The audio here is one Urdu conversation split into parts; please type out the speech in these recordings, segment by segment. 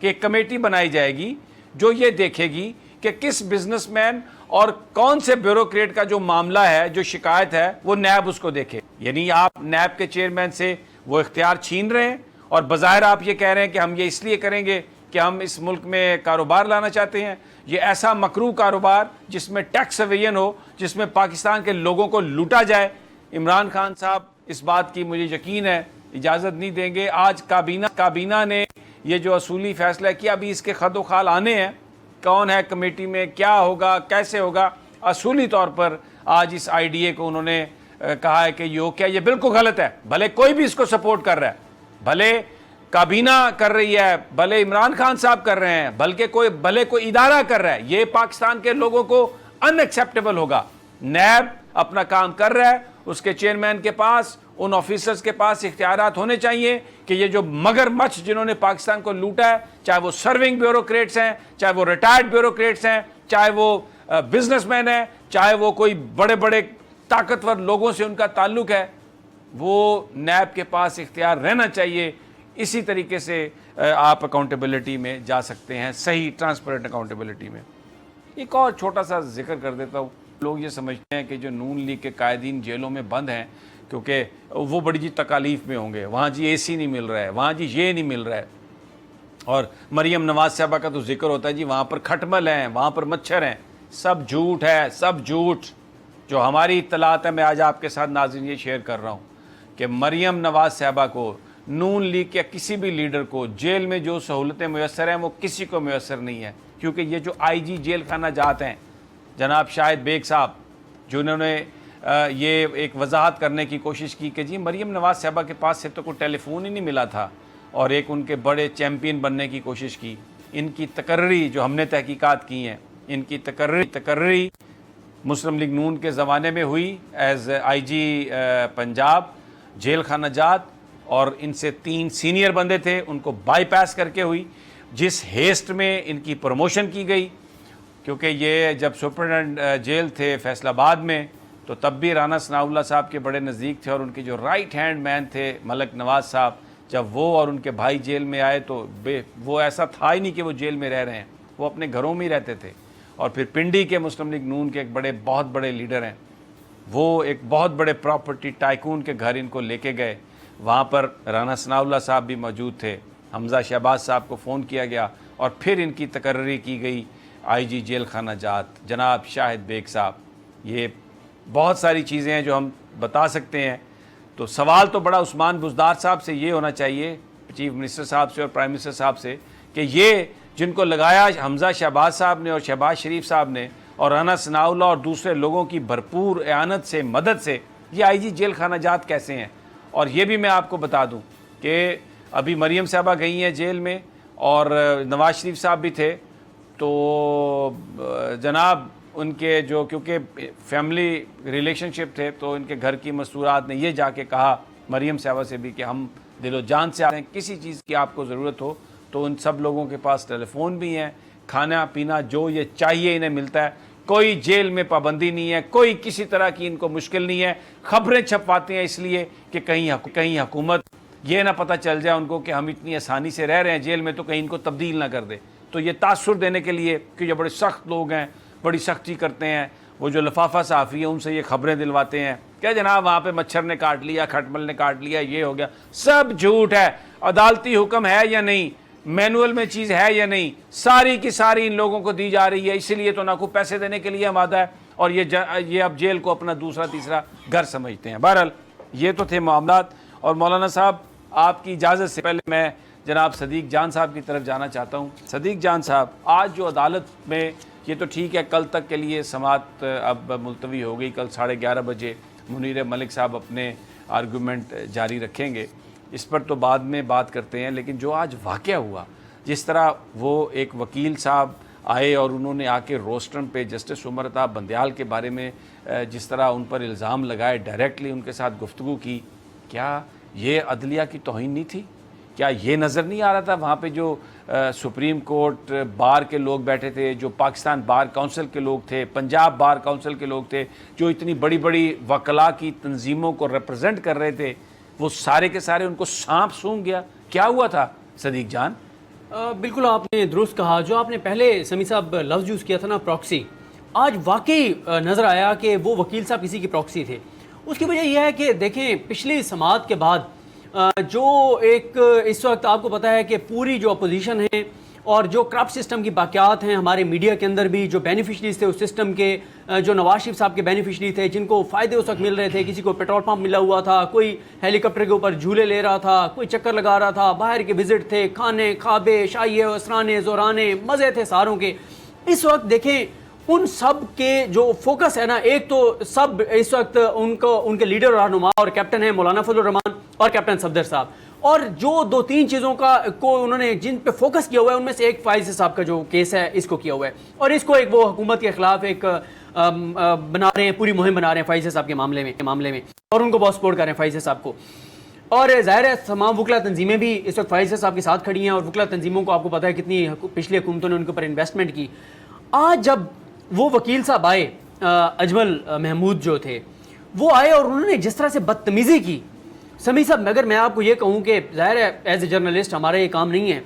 کہ ایک کمیٹی بنائی جائے گی جو یہ دیکھے گی کہ کس بزنس مین اور کون سے بیوروکریٹ کا جو معاملہ ہے, جو شکایت ہے, وہ نیب اس کو دیکھے. یعنی آپ نیب کے چیئرمین سے وہ اختیار چھین رہے ہیں اور بظاہر آپ یہ کہہ رہے ہیں کہ ہم یہ اس لیے کریں گے کہ ہم اس ملک میں کاروبار لانا چاہتے ہیں. یہ ایسا مکروہ کاروبار جس میں ٹیکس ایویژن ہو, جس میں پاکستان کے لوگوں کو لوٹا جائے. عمران خان صاحب اس بات کی مجھے یقین ہے اجازت نہیں دیں گے. آج کابینہ نے یہ جو اصولی فیصلہ کیا, ابھی اس کے خد و خال آنے ہیں, کون ہے کمیٹی میں, کیا ہوگا, کیسے ہوگا. اصولی طور پر آج اس آئی ڈی اے کو انہوں نے کہا ہے کہ یہ بالکل غلط ہے. بھلے کوئی بھی اس کو سپورٹ کر رہا ہے, بھلے کابینہ کر رہی ہے, بھلے عمران خان صاحب کر رہے ہیں, بھلے کوئی ادارہ کر رہا ہے, یہ پاکستان کے لوگوں کو ان ایکسیپٹیبل ہوگا. نیب اپنا کام کر رہا ہے, اس کے چیئرمین کے پاس, ان آفیسرز کے پاس اختیارات ہونے چاہیے کہ یہ جو مگر مچھ جنہوں نے پاکستان کو لوٹا ہے, چاہے وہ سرونگ بیوروکریٹس ہیں, چاہے وہ ریٹائرڈ بیوروکریٹس ہیں, چاہے وہ بزنس مین ہیں, چاہے وہ کوئی بڑے بڑے طاقتور لوگوں سے ان کا تعلق ہے, وہ نیب کے پاس اختیار رہنا چاہیے. اسی طریقے سے آپ اکاؤنٹیبلٹی میں جا سکتے ہیں, صحیح ٹرانسپیرنٹ اکاؤنٹیبلٹی میں. ایک اور چھوٹا سا ذکر کر دیتا ہوں. لوگ یہ سمجھتے ہیں کہ جو نون لیگ کے قائدین جیلوں میں بند ہیں کیونکہ وہ بڑی جی تکالیف میں ہوں گے, وہاں جی اے سی نہیں مل رہا ہے, وہاں جی یہ نہیں مل رہا ہے. اور مریم نواز صاحبہ کا تو ذکر ہوتا ہے جی وہاں پر کھٹمل ہیں, وہاں پر مچھر ہیں. سب جھوٹ ہے, سب جھوٹ. جو ہماری اطلاعات ہے, میں آج آپ کے ساتھ ناظرین یہ شیئر کر رہا ہوں کہ مریم نواز صاحبہ کو, نون لیگ کے کسی بھی لیڈر کو جیل میں جو سہولتیں میسر ہیں وہ کسی کو میسر نہیں ہے. کیونکہ یہ جو آئی جی جیل خانہ جات ہیں جناب شاہد بیگ صاحب, جنہوں نے یہ ایک وضاحت کرنے کی کوشش کی کہ جی مریم نواز صاحبہ کے پاس سے تو کوئی ٹیلی فون ہی نہیں ملا تھا, اور ایک ان کے بڑے چیمپئن بننے کی کوشش کی. ان کی تقرری جو ہم نے تحقیقات کی ہیں, ان کی تقرری مسلم لیگ نون کے زمانے میں ہوئی as I G Punjab jail خانہ جات, اور ان سے 3 سینئر بندے تھے, ان کو بائی پاس کر کے ہوئی. جس ہیسٹ میں ان کی پروموشن کی گئی, کیونکہ یہ جب سپرنٹینڈنٹ جیل تھے فیصل آباد میں تو تب بھی رانا ثناء اللہ صاحب کے بڑے نزدیک تھے, اور ان کے جو رائٹ ہینڈ مین تھے ملک نواز صاحب, جب وہ اور ان کے بھائی جیل میں آئے تو وہ ایسا تھا ہی نہیں کہ وہ جیل میں رہ رہے ہیں, وہ اپنے گھروں میں ہی رہتے تھے. اور پھر پنڈی کے مسلم لیگ نون کے ایک بہت بڑے لیڈر ہیں, وہ ایک بہت بڑے پراپرٹی ٹائکون کے گھر ان کو لے کے گئے. وہاں پر رانا ثناء اللہ صاحب بھی موجود تھے, حمزہ شہباز صاحب کو فون کیا گیا, اور پھر ان کی تقرری کی گئی آئی جی جیل خانہ جات جناب شاہد بیگ صاحب. یہ بہت ساری چیزیں ہیں جو ہم بتا سکتے ہیں. تو سوال تو بڑا عثمان بزدار صاحب سے یہ ہونا چاہیے, چیف منسٹر صاحب سے اور پرائم منسٹر صاحب سے, کہ یہ جن کو لگایا حمزہ شہباز صاحب نے اور شہباز شریف صاحب نے اور رانا ثناء اللہ اور دوسرے لوگوں کی بھرپور اعانت سے, مدد سے, یہ آئی جی جیل خانہ جات کیسے ہیں. اور یہ بھی میں آپ کو بتا دوں کہ ابھی مریم صاحبہ گئی ہیں جیل میں, اور نواز شریف صاحب بھی تھے, تو جناب ان کے جو کیونکہ فیملی ریلیشن شپ تھے تو ان کے گھر کی مستورات نے یہ جا کے کہا مریم صاحبہ سے بھی کہ ہم دل و جان سے آتے ہیں, کسی چیز کی آپ کو ضرورت ہو تو ان سب لوگوں کے پاس ٹیلی فون بھی ہیں, کھانا پینا جو یہ چاہیے انہیں ملتا ہے, کوئی جیل میں پابندی نہیں ہے, کوئی کسی طرح کی ان کو مشکل نہیں ہے. خبریں چھپواتے ہیں اس لیے کہ کہیں حکومت یہ نہ پتہ چل جائے ان کو کہ ہم اتنی آسانی سے رہ رہے ہیں جیل میں تو کہیں ان کو تبدیل نہ کر دے. تو یہ تاثر دینے کے لیے کہ یہ بڑے سخت لوگ ہیں, بڑی سختی کرتے ہیں, وہ جو لفافہ صحافی ہیں ان سے یہ خبریں دلواتے ہیں کہ جناب وہاں پہ مچھر نے کاٹ لیا, کھٹمل نے کاٹ لیا, یہ ہو گیا. سب جھوٹ ہے. عدالتی حکم ہے یا نہیں, مینول میں چیز ہے یا نہیں, ساری کی ساری ان لوگوں کو دی جا رہی ہے. اسی لیے تو نہ کوئی پیسے دینے کے لیے آمادہ ہے, اور یہ اب جیل کو اپنا دوسرا تیسرا گھر سمجھتے ہیں. بہرحال یہ تو تھے معاملات. اور مولانا صاحب آپ کی اجازت سے پہلے میں جناب صدیق جان صاحب کی طرف جانا چاہتا ہوں. صدیق جان صاحب, آج جو عدالت میں, یہ تو ٹھیک ہے کل تک کے لیے سماعت اب ملتوی ہو گئی, کل 11:30 بجے منیر ملک صاحب اپنے آرگومنٹ جاری رکھیں گے, اس پر تو بعد میں بات کرتے ہیں. لیکن جو آج واقعہ ہوا, جس طرح وہ ایک وکیل صاحب آئے اور انہوں نے آ کے روسٹرم پہ جسٹس عمر عطا بندیال کے بارے میں جس طرح ان پر الزام لگائے, ڈائریکٹلی ان کے ساتھ گفتگو کی, کیا یہ عدلیہ کی توہین نہیں تھی؟ کیا یہ نظر نہیں آ رہا تھا وہاں پہ جو سپریم کورٹ بار کے لوگ بیٹھے تھے, جو پاکستان بار کونسل کے لوگ تھے, پنجاب بار کونسل کے لوگ تھے, جو اتنی بڑی بڑی وکلاء کی تنظیموں کو ریپرزینٹ کر رہے تھے, وہ سارے کے سارے ان کو سانپ سونگھ گیا؟ کیا ہوا تھا صدیق جان؟ بالکل آپ نے درست کہا. جو آپ نے پہلے سمیع صاحب لفظ یوز کیا تھا نا پراکسی, آج واقعی نظر آیا کہ وہ وکیل صاحب کسی کی پراکسی تھے. اس کی وجہ یہ ہے کہ دیکھیں پچھلی سماعت کے بعد جو ایک اس وقت آپ کو پتہ ہے کہ پوری جو اپوزیشن ہے اور جو کرپٹ سسٹم کی باقیات ہیں ہمارے میڈیا کے اندر بھی, جو بینیفیشریز تھے اس سسٹم کے, جو نواز شریف صاحب کے بینیفیشری تھے جن کو فائدے اس وقت مل رہے تھے, کسی کو پیٹرول پمپ ملا ہوا تھا, کوئی ہیلی کاپٹر کے اوپر جھولے لے رہا تھا, کوئی چکر لگا رہا تھا, باہر کے وزٹ تھے, کھانے کھابے شائیے اسرانے زورانے مزے تھے ساروں کے. اس وقت دیکھیں ان سب کے جو فوکس ہے نا, ایک تو سب اس وقت ان کے لیڈر اور رہنما اور کیپٹن ہیں مولانا فضل الرحمان اور کیپٹن صفدر صاحب, اور جو 2-3 چیزوں کو انہوں نے جن پہ فوکس کیا ہوا ہے ان میں سے ایک فائز صاحب کا جو کیس ہے اس کو کیا ہوا ہے, اور اس کو ایک وہ حکومت کے خلاف ایک بنا رہے ہیں, پوری مہم بنا رہے ہیں فائز صاحب کے معاملے میں, اور ان کو بہت سپورٹ کر رہے ہیں فائز صاحب کو. اور ظاہر ہے تمام وکلا تنظیمیں بھی اس وقت فائز صاحب کے ساتھ کھڑی ہیں, اور وکلا تنظیموں کو آپ کو پتہ ہے کتنی پچھلی حکومتوں نے ان کے اوپر انویسٹمنٹ کی. آج جب وہ وکیل صاحب آئے, اجمل محمود جو تھے وہ آئے, اور انہوں نے جس طرح سے بدتمیزی کی, سمیع صاحب اگر میں آپ کو یہ کہوں کہ ظاہر ہے ایز اے جرنلسٹ ہمارا یہ کام نہیں ہے,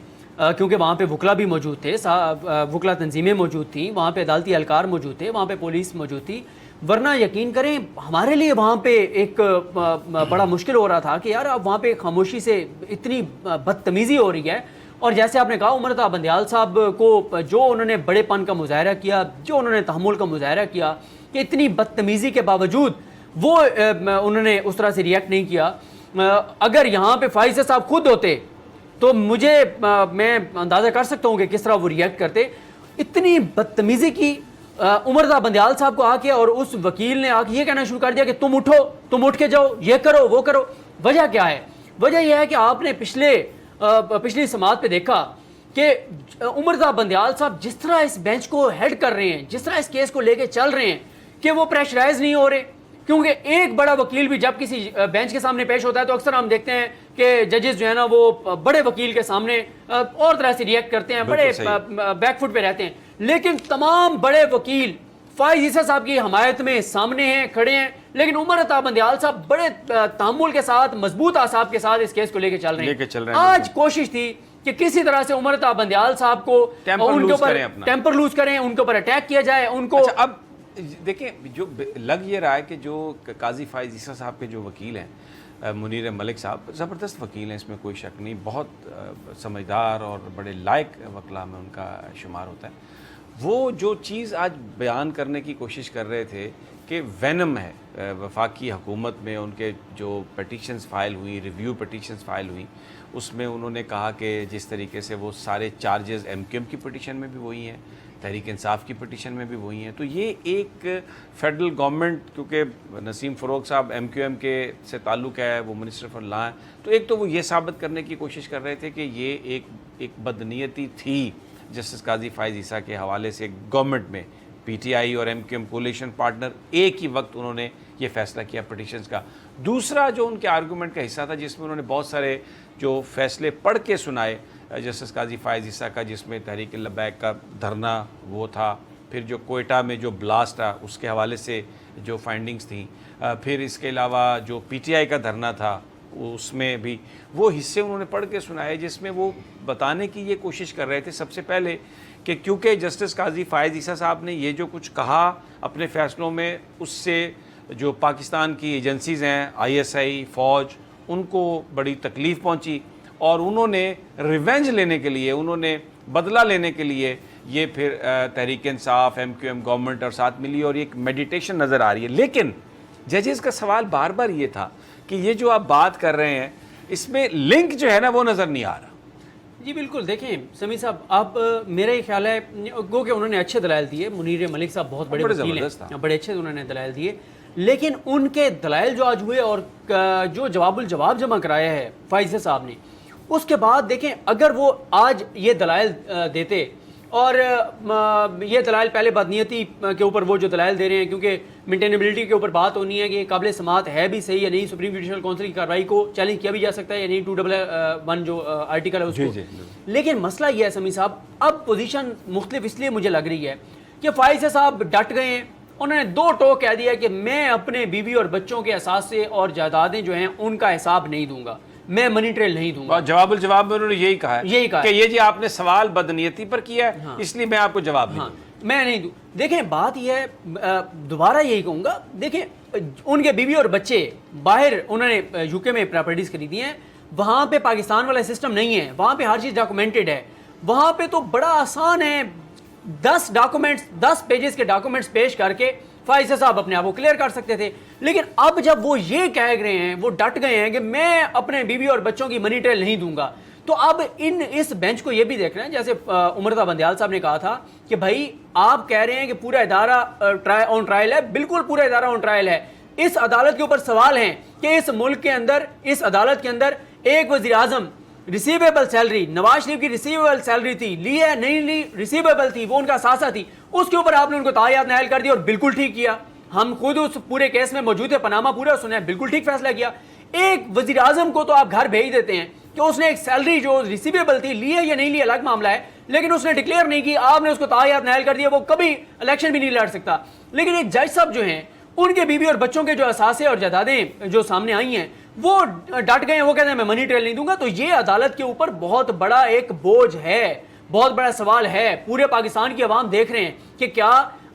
کیونکہ وہاں پہ وکلا بھی موجود تھے, وکلا تنظیمیں موجود تھیں, وہاں پہ عدالتی اہلکار موجود تھے, وہاں پہ پولیس موجود تھی, ورنہ یقین کریں ہمارے لیے وہاں پہ ایک بڑا مشکل ہو رہا تھا کہ یار اب وہاں پہ خاموشی سے اتنی بدتمیزی ہو رہی ہے. اور جیسے آپ نے کہا عمر عطا بندیال صاحب کو جو انہوں نے بڑے پن کا مظاہرہ کیا, جو انہوں نے تحمل کا مظاہرہ کیا, کہ اتنی بدتمیزی کے باوجود وہ انہوں نے اس طرح سے ریئیکٹ نہیں کیا. اگر یہاں پہ فائز صاحب خود ہوتے تو میں اندازہ کر سکتا ہوں کہ کس طرح وہ ریئیکٹ کرتے. اتنی بدتمیزی کی عمر عطا بندیال صاحب کو آ کے, اور اس وکیل نے آ کے یہ کہنا شروع کر دیا کہ تم اٹھو, تم اٹھ کے جاؤ, یہ کرو وہ کرو. وجہ کیا ہے؟ وجہ یہ ہے کہ آپ نے پچھلی سماعت پہ دیکھا کہ عمر عطا بندیال صاحب جس طرح اس بینچ کو ہیڈ کر رہے ہیں, جس طرح اس کیس کو لے کے چل رہے ہیں, کہ وہ پریشرائز نہیں ہو رہے. کیونکہ ایک بڑا وکیل بھی جب کسی بینچ کے سامنے پیش ہوتا ہے تو اکثر ہم دیکھتے ہیں کہ ججز جو ہے نا وہ بڑے وکیل کے سامنے اور طرح سے ریئیکٹ کرتے ہیں, بڑے بیک فٹ پہ رہتے ہیں. لیکن تمام بڑے وکیل فائز عیسیٰ صاحب کی حمایت میں سامنے ہیں, کھڑے ہیں, لیکن عمر عطا بندیال صاحب بڑے تحمل کے ساتھ, مضبوط اعصاب کے ساتھ اس کیس کو لے کے چل رہے ہیں. آج کوشش تھی کہ کسی طرح سے عمر عطا بندیال صاحب کو ان کے اوپر ٹیمپر لوز کریں, ان کے اوپر اٹیک کیا جائے, ان کو. اب دیکھیں جو لگ یہ رہا ہے کہ جو قاضی فائز عیسیٰ صاحب کے جو وکیل ہیں منیر ملک صاحب, زبردست وکیل ہیں, اس میں کوئی شک نہیں, بہت سمجھدار اور بڑے لائق وکلا میں ان کا شمار ہوتا ہے. وہ جو چیز آج بیان کرنے کی کوشش کر رہے تھے کہ وینم ہے وفاقی حکومت میں, ان کے جو پٹیشنز فائل ہوئی, ریویو پٹیشنز فائل ہوئی, اس میں انہوں نے کہا کہ جس طریقے سے وہ سارے چارجز ایم کیو ایم کی پٹیشن میں بھی وہی ہیں, تحریک انصاف کی پٹیشن میں بھی وہی ہیں. تو یہ ایک فیڈرل گورنمنٹ, کیونکہ نسیم فروغ صاحب ایم کیو ایم کے سے تعلق ہے, وہ منسٹر فار لا ہیں, تو ایک تو وہ یہ ثابت کرنے کی کوشش کر رہے تھے کہ یہ ایک بدنیتی تھی جسٹس قاضی فائز عیسیٰ کے حوالے سے گورنمنٹ میں. پی ٹی آئی اور M Q M coalition partner ایک ہی وقت انہوں نے یہ فیصلہ کیا پٹیشنز کا. دوسرا جو ان کے آرگومنٹ کا حصہ تھا, جس میں انہوں نے بہت سارے جو فیصلے پڑھ کے سنائے جسٹس قاضی فائز عیسیٰ کا, جس میں تحریک لبیک کا دھرنا وہ تھا, پھر جو کوئٹہ میں جو بلاسٹ تھا اس کے حوالے سے جو فائنڈنگز تھیں, پھر اس کے علاوہ جو پی ٹی آئی کا دھرنا تھا اس میں بھی وہ حصے انہوں نے پڑھ کے سنائے, جس میں وہ بتانے کی یہ کوشش کر رہے تھے سب سے پہلے کہ کیونکہ جسٹس قاضی فائز عیسیٰ صاحب نے یہ جو کچھ کہا اپنے فیصلوں میں, اس سے جو پاکستان کی ایجنسیز ہیں, آئی ایس آئی, فوج, ان کو بڑی تکلیف پہنچی, اور انہوں نے ریونج لینے کے لیے, انہوں نے بدلہ لینے کے لیے یہ پھر Tehreek Insaf, M Q M government اور ساتھ ملی, اور ایک میڈیٹیشن نظر آ رہی ہے. لیکن ججز کا سوال بار بار یہ تھا کہ یہ جو آپ بات کر رہے ہیں اس میں لنک جو ہے نا وہ نظر نہیں آ رہا. جی بالکل, دیکھیں سمیع صاحب, آپ میرا یہ خیال ہے گو کہ انہوں نے اچھے دلائل دیے, منیر ملک صاحب بہت بڑے وکیل ہیں, بڑے اچھے انہوں نے دلائل دیے, لیکن ان کے دلائل جو آج ہوئے اور جو جواب الجواب جمع کرایا ہے فائز صاحب نے, اس کے بعد دیکھیں اگر وہ آج یہ دلائل دیتے, اور یہ دلائل پہلے بدنیتی کے اوپر وہ جو دلائل دے رہے ہیں, کیونکہ مینٹینیبلٹی کے اوپر بات ہونی ہے کہ یہ قابل سماعت ہے بھی صحیح یا نہیں, سپریم جوڈیشل کونسل کی کارروائی کو چیلنج کیا بھی جا سکتا ہے یا نہیں, 211 جو آرٹیکل ہے اس کو. لیکن مسئلہ یہ ہے سمیع صاحب, اب پوزیشن مختلف اس لیے مجھے لگ رہی ہے کہ فائز صاحب ڈٹ گئے ہیں, انہوں نے دو ٹوک کہہ دیا کہ میں اپنے بیوی اور بچوں کے اثاثے اور جائیدادیں جو ہیں ان کا حساب نہیں دوں گا. میں منی ٹریل نہیں دوں گا. جواب الجواب میں انہوں نے یہی کہا ہے کہ یہ جی آپ نے سوال بدنیتی پر کیا ہے اس لیے میں آپ کو جواب نہیں دوں. میں نہیں دوں. دیکھیں بات یہ ہے, دوبارہ یہی کہوں گا, دیکھیں ان کے بیوی اور بچے باہر انہوں نے یو کے میں پراپرٹیز خریدی ہیں, وہاں پہ پاکستان والا سسٹم نہیں ہے, وہاں پہ ہر چیز ڈاکومنٹڈ ہے, وہاں پہ تو بڑا آسان ہے, 10 پیجز کے ڈاکومنٹس پیش کر کے فائز صاحب اپنے آپ کو کلیئر کر سکتے تھے. لیکن اب جب وہ یہ کہہ رہے ہیں, وہ ڈٹ گئے ہیں کہ میں اپنے بیوی اور بچوں کی منی ٹریل نہیں دوں گا, تو اب اس بینچ کو یہ بھی دیکھ رہے ہیں, جیسے عمرتا بندیال صاحب نے کہا تھا کہ بھائی آپ کہہ رہے ہیں کہ پورا ادارہ آن ٹرائل ہے, بالکل پورا ادارہ آن ٹرائل ہے. اس عدالت کے اوپر سوال ہیں کہ اس ملک کے اندر, اس عدالت کے اندر ایک وزیر اعظم ریسیویبل سیلری, نواز شریف کی ریسیویبل سیلری تھی, لی ہے نہیں لی, ریسیویبل تھی, وہ ان کا اثاثہ تھی, اس کے اوپر آپ نے ان کو تاحیات نائل کر دیا اور بالکل ٹھیک کیا. ہم خود اس پورے کیس میں موجود ہے, پاناما پورا سنا ہے, بالکل ٹھیک فیصلہ کیا. ایک وزیر اعظم کو تو آپ گھر بھیج دیتے ہیں کہ اس نے ایک سیلری جو ریسیویبل تھی لی ہے یا نہیں لی, الگ معاملہ ہے, لیکن اس نے ڈکلیئر نہیں کی, آپ نے اس کو تاحیات نائل کر دیا, وہ کبھی الیکشن بھی نہیں لڑ سکتا. لیکن ایک جج صاحب جو ہیں, ان کے بیوی اور بچوں کے جو اثاثے اور جائیدادیں جو سامنے آئی ہیں, وہ ڈٹ گئے ہیں, وہ کہتے ہیں میں منی ٹریل نہیں دوں گا. تو یہ عدالت کے اوپر بہت بڑا ایک بوجھ ہے, بہت بڑا سوال ہے. پورے پاکستان کی عوام دیکھ رہے ہیں کہ کیا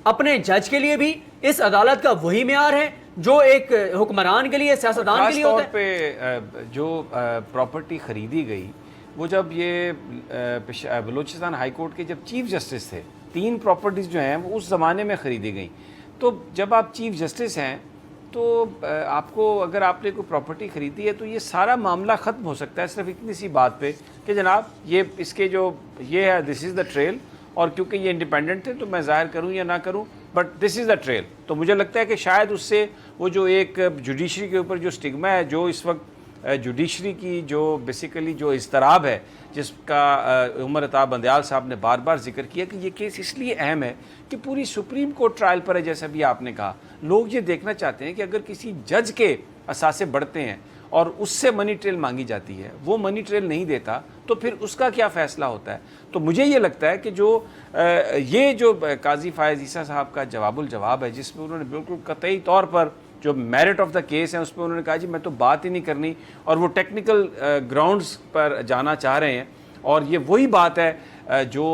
اپنے جج کے لیے بھی اس عدالت کا وہی معیار ہے جو ایک حکمران کے لیے, سیاستدان کے لیے ہوتا ہے. خاص طور پہ جو پراپرٹی خریدی گئی, وہ جب یہ بلوچستان ہائی کورٹ کے جب چیف جسٹس تھے, 3 پراپرٹیز جو ہیں وہ اس زمانے میں خریدی گئیں. تو جب آپ چیف جسٹس ہیں تو آپ کو, اگر آپ نے کوئی پراپرٹی خریدی ہے تو یہ سارا معاملہ ختم ہو سکتا ہے صرف اتنی سی بات پہ کہ جناب یہ اس کے جو یہ ہے, دس از دا ٹریل, اور کیونکہ یہ انڈیپینڈنٹ تھے تو میں ظاہر کروں یا نہ کروں, but this is the trail. تو مجھے لگتا ہے کہ شاید اس سے وہ جو ایک جوڈیشری کے اوپر جو اسٹگما ہے, جو اس وقت جوڈیشری کی جو بیسیکلی جو اضطراب ہے, جس کا عمر عطاب بندیال صاحب نے بار بار ذکر کیا کہ یہ کیس اس لیے اہم ہے کہ پوری سپریم کورٹ ٹرائل پر ہے. جیسا بھی آپ نے کہا, لوگ یہ دیکھنا چاہتے ہیں کہ اگر کسی جج کے اثاثے بڑھتے ہیں اور اس سے منی ٹریل مانگی جاتی ہے, وہ منی ٹریل نہیں دیتا, تو پھر اس کا کیا فیصلہ ہوتا ہے. تو مجھے یہ لگتا ہے کہ جو یہ جو قاضی فائز عیسیٰ صاحب کا جواب الجواب ہے, جس میں انہوں نے بالکل قطعی طور پر جو میرٹ آف دا کیس ہے اس پہ انہوں نے کہا جی میں تو بات ہی نہیں کرنی, اور وہ ٹیکنیکل گراؤنڈز پر جانا چاہ رہے ہیں. اور یہ وہی بات ہے جو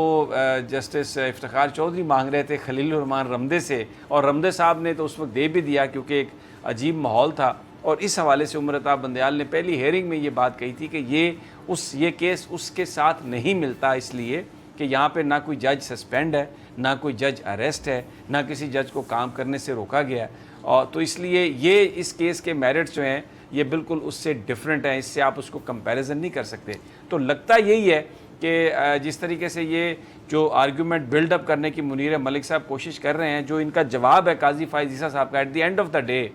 جسٹس افتخار چودھری مانگ رہے تھے خلیل الرحمان رمدے سے, اور رمدے صاحب نے تو اس وقت دے بھی دیا کیونکہ ایک عجیب ماحول تھا. اور اس حوالے سے عمر عطاب بندیال نے پہلی ہیئرنگ میں یہ بات کہی تھی کہ یہ کیس اس کے ساتھ نہیں ملتا, اس لیے کہ یہاں پہ نہ کوئی جج سسپینڈ ہے, نہ کوئی جج اریسٹ ہے, نہ کسی جج کو کام کرنے سے روکا گیا. اور تو اس لیے یہ اس کیس کے میرٹس جو ہیں یہ بالکل اس سے ڈیفرنٹ ہیں, اس سے آپ اس کو کمپیریزن نہیں کر سکتے. تو لگتا یہی ہے کہ جس طریقے سے یہ جو آرگیومنٹ بلڈ اپ کرنے کی منیر ملک صاحب کوشش کر رہے ہیں, جو ان کا جواب ہے قاضی فائز عیسیٰ صاحب کا at the end of the day,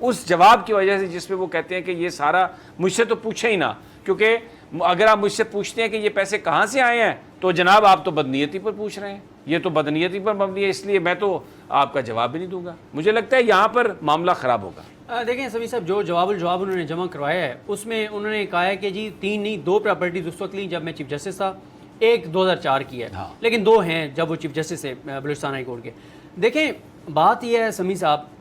اس جواب کی وجہ سے جس پہ وہ کہتے ہیں کہ یہ سارا مجھ سے تو پوچھے ہی نہ, کیونکہ اگر آپ مجھ سے پوچھتے ہیں کہ یہ پیسے کہاں سے آئے ہیں تو جناب آپ تو بدنیتی پر پوچھ رہے ہیں, یہ تو بدنیتی پر مبنی ہے, اس لیے میں تو آپ کا جواب بھی نہیں دوں گا. مجھے لگتا ہے یہاں پر معاملہ خراب ہوگا. دیکھیں سمیع صاحب, جو جواب الجواب انہوں نے جمع کروایا ہے اس میں انہوں نے کہا ہے کہ جی 3 نہیں 2 پراپرٹیز اس وقت لیں جب میں چیف جسٹس تھا, ایک 2004 کی ہے, لیکن 2 ہیں جب وہ چیف جسٹس ہے بلوچستان ہائی کورٹ کے. دیکھیں بات یہ ہے سمیع صاحب,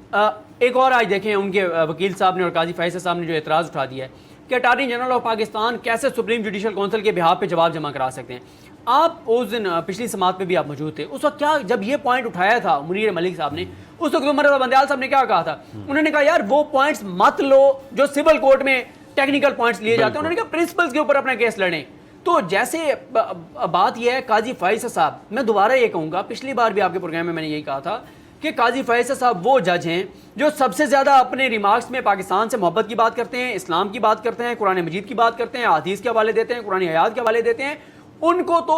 ایک اور آج دیکھیں ان کے وکیل صاحب نے اور قاضی فائز صاحب نے جو اعتراض اٹھا دیا ہے کہ اٹارنی جنرل آف پاکستان کیسے سپریم جوڈیشل کونسل کے بہاف پہ جواب جمع کرا سکتے ہیں. آپ اس دن پچھلی سماعت پہ بھی آپ موجود تھے, اس وقت کیا جب یہ پوائنٹ اٹھایا تھا منیر ملک صاحب نے, اس وقت عمر عطاب بندیال صاحب نے کیا کہا تھا, انہوں نے کہا یار وہ پوائنٹس مت لو جو سول کورٹ میں ٹیکنیکل پوائنٹس لیے جاتے ہیں, انہوں نے کہا پرنسپلز کے اوپر اپنا کیس لڑیں. تو جیسے بات یہ ہے قاضی فائز صاحب, میں دوبارہ یہ کہوں گا, پچھلی بار بھی آپ کے پروگرام میں نے یہی کہا تھا کہ قاضی فائز صاحب وہ جج ہیں جو سب سے زیادہ اپنے ریمارکس میں پاکستان سے محبت کی بات کرتے ہیں, اسلام کی بات کرتے ہیں, قرآن مجید کی بات کرتے ہیں, حدیث کے حوالے دیتے ہیں, قرآن آیات کے حوالے دیتے ہیں. ان کو تو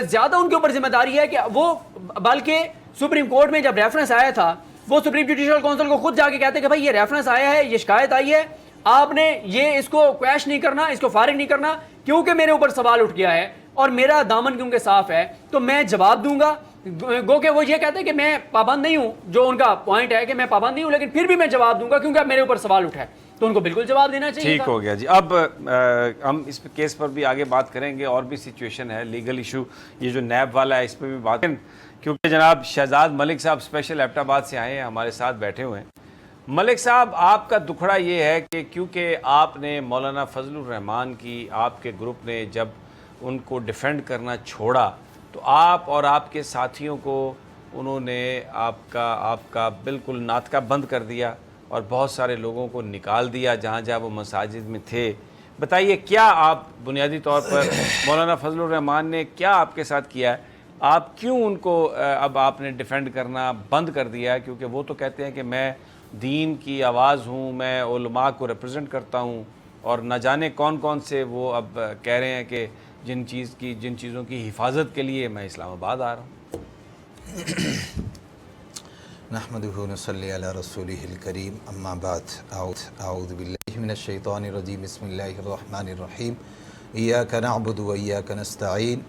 زیادہ ان کے اوپر ذمہ داری ہے کہ وہ, بلکہ سپریم کورٹ میں جب ریفرنس آیا تھا وہ سپریم جوڈیشل کونسل کو خود جا کے کہتے ہیں کہ بھائی یہ ریفرنس آیا ہے, یہ شکایت آئی ہے, آپ نے یہ اس کو کویش نہیں کرنا, اس کو فارغ نہیں کرنا, کیونکہ میرے اوپر سوال اٹھ گیا ہے اور میرا دامن کیونکہ صاف ہے تو میں جواب دوں گا. گو کہ وہ یہ کہتے ہیں کہ میں پابند نہیں ہوں, جو ان کا پوائنٹ ہے کہ میں پابند نہیں ہوں, لیکن پھر بھی میں جواب دوں گا کیونکہ اب میرے اوپر سوال اٹھا ہے, تو ان کو بالکل جواب دینا چاہیے. ٹھیک ہو گیا جی. اب ہم اس کیس پر بھی آگے بات کریں گے, اور بھی سچویشن ہے لیگل ایشو, یہ جو نیب والا ہے اس پہ بھی بات, کیونکہ جناب شہزاد ملک صاحب اسپیشل ایبٹ آباد سے آئے ہیں, ہمارے ساتھ بیٹھے ہوئے ہیں, ملک صاحب آپ کا دکھڑا یہ ہے کہ کیونکہ آپ نے مولانا فضل الرحمان کی آپ کے گروپ نے جب ان کو ڈیفینڈ کرنا چھوڑا تو آپ اور آپ کے ساتھیوں کو انہوں نے آپ کا بالکل ناطقہ بند کر دیا اور بہت سارے لوگوں کو نکال دیا جہاں جہاں وہ مساجد میں تھے. بتائیے کیا آپ بنیادی طور پر مولانا فضل الرحمان نے کیا آپ کے ساتھ کیا ہے؟ آپ کیوں ان کو اب آپ نے ڈیفینڈ کرنا بند کر دیا ہے؟ کیونکہ وہ تو کہتے ہیں کہ میں دین کی آواز ہوں, میں علماء کو ریپرزینٹ کرتا ہوں, اور نہ جانے کون کون سے وہ اب کہہ رہے ہیں کہ جن چیزوں کی حفاظت کے لیے میں اسلام آباد آ رہا ہوں. نحمدہ ونصلی علی رسولہ الکریم اما بعد اعوذ باللہ من الشیطان الرجیم بسم اللہ الرحمن الرحیم ایاک نعبد و ایاک نستعین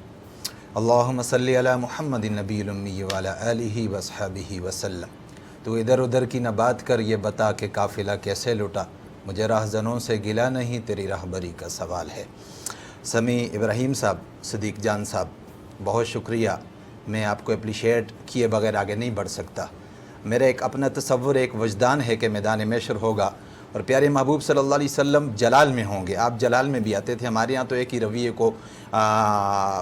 اللہم صلی علی محمد النبی الامی وعلی آلہ واصحابہ وسلم. تو ادھر ادھر کی نہ بات کر یہ بتا کہ قافلہ کیسے لٹا, مجھے راہزنوں سے گلا نہیں تیری راہبری کا سوال ہے. سمیع ابراہیم صاحب, صدیق جان صاحب, بہت شکریہ. میں آپ کو اپریشیٹ کیے بغیر آگے نہیں بڑھ سکتا. میرا ایک اپنا تصور, ایک وجدان ہے کہ میدان محشر ہوگا اور پیارے محبوب صلی اللہ علیہ وسلم جلال میں ہوں گے. آپ جلال میں بھی آتے تھے. ہمارے ہاں تو ایک ہی رویے کو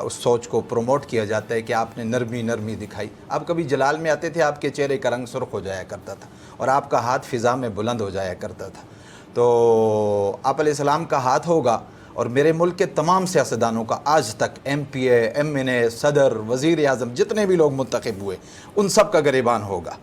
اس سوچ کو پروموٹ کیا جاتا ہے کہ آپ نے نرمی دکھائی. آپ کبھی جلال میں آتے تھے, آپ کے چہرے کا رنگ سرخ ہو جایا کرتا تھا اور آپ کا ہاتھ فضا میں بلند ہو جایا کرتا تھا. تو آپ علیہ السلام کا ہاتھ ہوگا اور میرے ملک کے تمام سیاستدانوں کا آج تک ایم پی اے, ایم این اے, صدر, وزیر اعظم, جتنے بھی لوگ منتخب ہوئے ان سب کا گریبان ہوگا.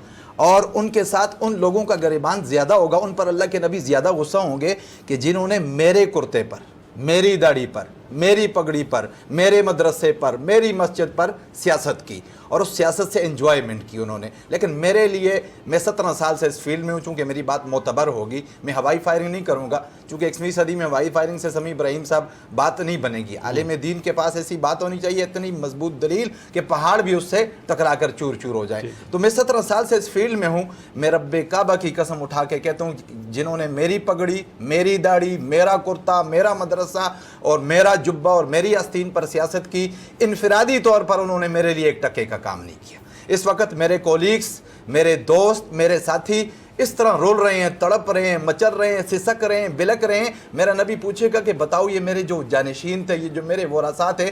اور ان کے ساتھ ان لوگوں کا گریبان زیادہ ہوگا, ان پر اللہ کے نبی زیادہ غصہ ہوں گے کہ جنہوں نے میرے کرتے پر, میری داڑھی پر, میری پگڑی پر, میرے مدرسے پر, میری مسجد پر سیاست کی اور اس سیاست سے انجوائمنٹ کی انہوں نے. لیکن میرے لیے, میں 17 سال سے اس فیلڈ میں ہوں, چونکہ میری بات معتبر ہوگی, میں ہوائی فائرنگ نہیں کروں گا, چونکہ 21ویں صدی میں ہوائی فائرنگ سے سمیع ابراہیم صاحب بات نہیں بنے گی. عالم دین کے پاس ایسی بات ہونی چاہیے, اتنی مضبوط دلیل کہ پہاڑ بھی اس سے ٹکرا کر چور چور ہو جائیں. تو میں 17 سال سے اس فیلڈ میں ہوں. میں رب کعبہ کی قسم اٹھا کے کہتا ہوں, جنہوں نے میری پگڑی, میری داڑھی, میرا کرتا, میرا مدرسہ اور میرا جبہ اور میری آستین پر سیاست کی, انفرادی طور پر انہوں نے میرے لیے ایک ٹکے کا کام نہیں کیا. اس وقت میرے کولیگز, میرے دوست, میرے ساتھی اس طرح رول رہے ہیں, تڑپ رہے ہیں, مچل رہے ہیں, سسک رہے ہیں, بلک رہے ہیں. میرا نبی پوچھے گا کہ بتاؤ یہ میرے جو جانشین تھے, یہ جو میرے ورثاء تھے,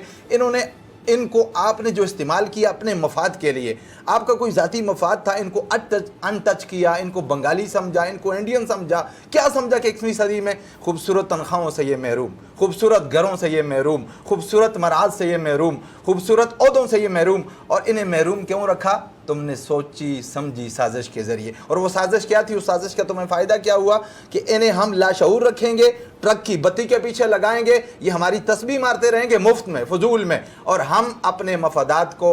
ان کو آپ نے جو استعمال کیا اپنے مفاد کے لیے, آپ کا کوئی ذاتی مفاد تھا, ان کو ان ٹچ کیا, ان کو بنگالی سمجھا, ان کو انڈین سمجھا, کیا سمجھا کہ 21ویں صدی میں خوبصورت تنخواہوں سے یہ محروم, خوبصورت گھروں سے یہ محروم, خوبصورت مراز سے یہ محروم, خوبصورت عہدوں سے یہ محروم, اور انہیں محروم کیوں رکھا؟ تم نے سوچی سمجھی سازش کے ذریعے. اور وہ سازش کیا تھی؟ اس سازش کا تمہیں فائدہ کیا ہوا کہ انہیں ہم لاشعور رکھیں گے, ٹرک کی بتی کے پیچھے لگائیں گے, یہ ہماری تسبیح مارتے رہیں گے مفت میں, فضول میں, اور ہم اپنے مفادات کو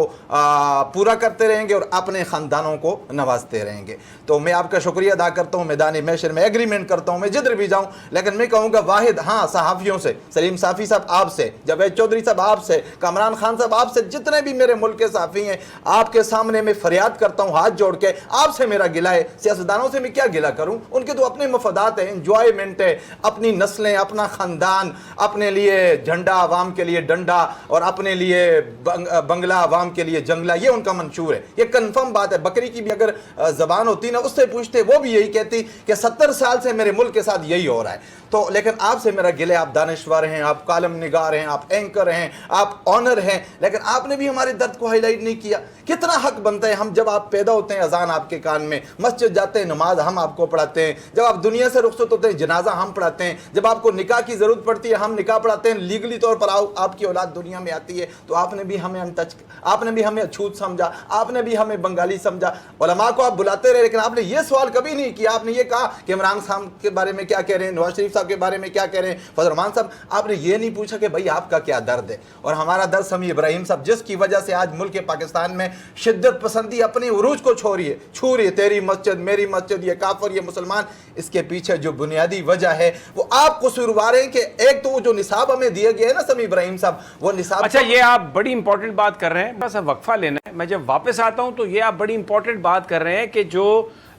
پورا کرتے رہیں گے اور اپنے خاندانوں کو نوازتے رہیں گے. تو میں آپ کا شکریہ ادا کرتا ہوں. میدان محشر میں ایگریمنٹ کرتا ہوں, میں جدھر بھی جاؤں, لیکن میں کہوں گا واحد, ہاں صحافیوں سے, سلیم صافی صاحب آپ سے, جاوید چودھری صاحب آپ سے, کامران خان صاحب آپ سے, جتنے بھی میرے ملک کے صحافی ہیں, آپ کے سامنے میں فریاد کرتا ہوں ہاتھ جوڑ کے, آپ سے میرا گلہ ہے. سیاستدانوں سے میں کیا گلہ کروں؟ ان کے تو اپنے مفادات ہیں, انجوائمنٹ ہے, اپنی نسلیں, اپنا خاندان, اپنے لیے جھنڈا, عوام کے لیے ڈنڈا, اور اپنے لیے بنگلہ, عوام کے لیے جنگلہ, یہ ان کا منشور ہے. یہ کنفرم بات ہے. بکری کی بھی اگر زبان ہوتی نا, اس سے پوچھتے, وہ بھی یہی کہتی کہ 70 سال سے میرے ملک کے ساتھ یہی ہو رہا ہے. تو لیکن آپ سے میرا گلے, آپ دانشور ہیں, آپ کالم نگار ہیں, آپ اینکر ہیں, آپ آنر ہیں, لیکن آپ نے بھی ہمارے درد کو ہائی لائٹ نہیں کیا. کتنا حق بنتا ہے, ہم جب آپ پیدا ہوتے ہیں اذان آپ کے کان میں, مسجد جاتے ہیں نماز ہم آپ کو پڑھاتے ہیں, جب آپ دنیا سے رخصت ہوتے ہیں جنازہ ہم پڑھاتے ہیں, جب آپ کو نکاح کی ضرورت پڑتی ہے ہم نکاح پڑھاتے ہیں, لیگلی طور پر آپ کی اولاد دنیا میں آتی ہے, تو آپ نے بھی ہمیں انٹچ, آپ نے بھی ہمیں چھوت سمجھا, آپ نے بھی ہمیں بنگالی سمجھا. علماء کو آپ بلاتے رہے, لیکن آپ نے یہ سوال کبھی نہیں کیا. آپ نے یہ کہا کہ عمران خان کے بارے میں کیا کہہ رہے ہیں, نواز شریف صاحب کے بارے میں کیا کہہ رہے ہیں, فضل الرحمان صاحب, آپ نے یہ نہیں پوچھا کہ بھائی آپ کا کیا درد ہے. اور ہمارا درد سمیع ابراہیم صاحب, جس کی وجہ سے آج ملک پاکستان میں شدت پسندی اپنی عروج کو چھو رہی ہے, تیری مسجد, میری مسجد, یہ کافر, یہ مسلمان, اس کے پیچھے جو بنیادی وجہ ہے وہ آپ قصوروار ہیں. کہ ایک تو وہ جو نصاب ہمیں دیا گیا ہے نا سمیع ابراہیم صاحب, وہ نصاب. اچھا, یہ آپ بڑی امپورٹنٹ بات کر رہے ہیں, بس اب وقفہ لینا ہے, میں جب واپس آتا ہوں تو یہ آپ بڑی امپورٹنٹ بات کر رہے ہیں کہ جو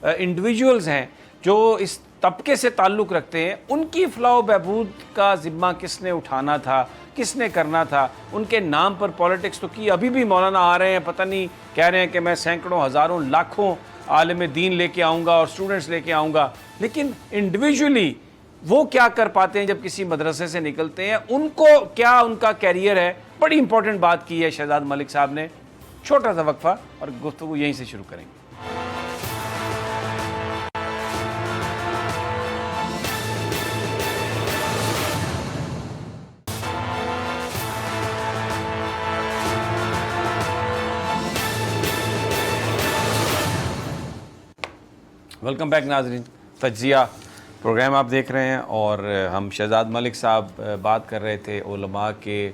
انڈیویجولز ہیں جو اس طبقے سے تعلق رکھتے ہیں, ان کی فلاح و بہبود کا ذمہ کس نے اٹھانا تھا, کس نے کرنا تھا. ان کے نام پر پولیٹکس تو کی. ابھی بھی مولانا آ رہے ہیں, پتہ نہیں کہہ رہے ہیں کہ میں سینکڑوں, ہزاروں, لاکھوں عالم دین لے کے آؤں گا اور اسٹوڈنٹس لے کے آؤں گا، لیکن انڈیویجولی وہ کیا کر پاتے ہیں جب کسی مدرسے سے نکلتے ہیں، ان کو کیا ان کا کیریئر ہے. بڑی امپورٹنٹ بات کی ہے شہزاد ملک صاحب نے. چھوٹا سا وقفہ اور گفتگو یہیں سے شروع کریں گے. ویلکم بیک ناظرین. تجزیہ پروگرام آپ دیکھ رہے ہیں اور ہم شہزاد ملک صاحب بات کر رہے تھے علماء کے،